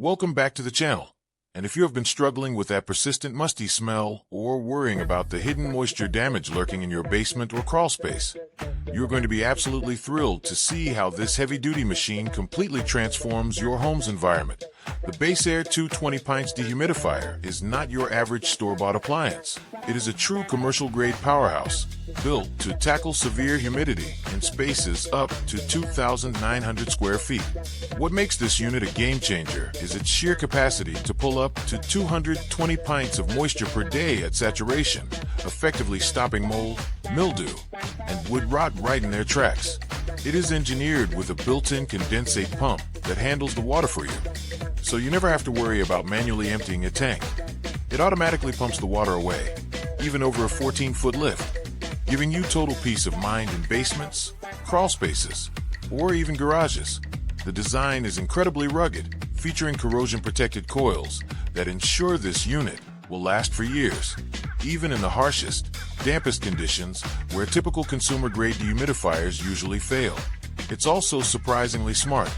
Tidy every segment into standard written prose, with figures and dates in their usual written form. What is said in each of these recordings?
Welcome back to the channel. And if you have been struggling with that persistent musty smell or worrying about the hidden moisture damage lurking in your basement or crawl space, you're going to be absolutely thrilled to see how this heavy-duty machine completely transforms your home's environment. The BaseAire 220 Pints Dehumidifier is not your average store-bought appliance. It is a true commercial-grade powerhouse, built to tackle severe humidity in spaces up to 2,900 square feet. What makes this unit a game-changer is its sheer capacity to pull up to 220 pints of moisture per day at saturation, effectively stopping mold, mildew, and wood rot right in their tracks. It is engineered with a built-in condensate pump that handles the water for you, so you never have to worry about manually emptying a tank. It automatically pumps the water away, even over a 14-foot lift, giving you total peace of mind in basements, crawl spaces, or even garages. The design is incredibly rugged, featuring corrosion-protected coils that ensure this unit will last for years, even in the harshest, dampest conditions where typical consumer-grade dehumidifiers usually fail. It's also surprisingly smart,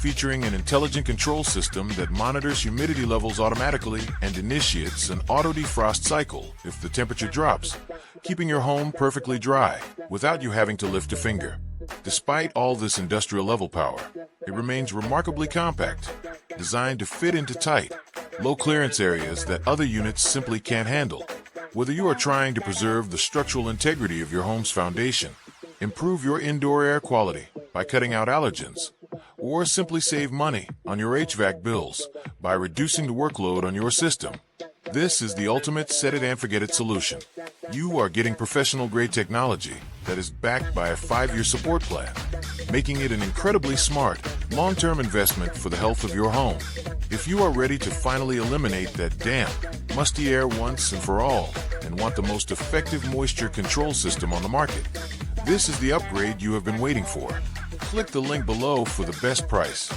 featuring an intelligent control system that monitors humidity levels automatically and initiates an auto-defrost cycle if the temperature drops, keeping your home perfectly dry without you having to lift a finger. Despite all this industrial-level power, it remains remarkably compact, designed to fit into tight, low-clearance areas that other units simply can't handle. Whether you are trying to preserve the structural integrity of your home's foundation, improve your indoor air quality by cutting out allergens, or simply save money on your HVAC bills by reducing the workload on your system, this is the ultimate set-it-and-forget-it solution. You are getting professional-grade technology that is backed by a 5-year support plan, making it an incredibly smart, long-term investment for the health of your home. If you are ready to finally eliminate that damp, musty air once and for all, and want the most effective moisture control system on the market, this is the upgrade you have been waiting for. Click the link below for the best price.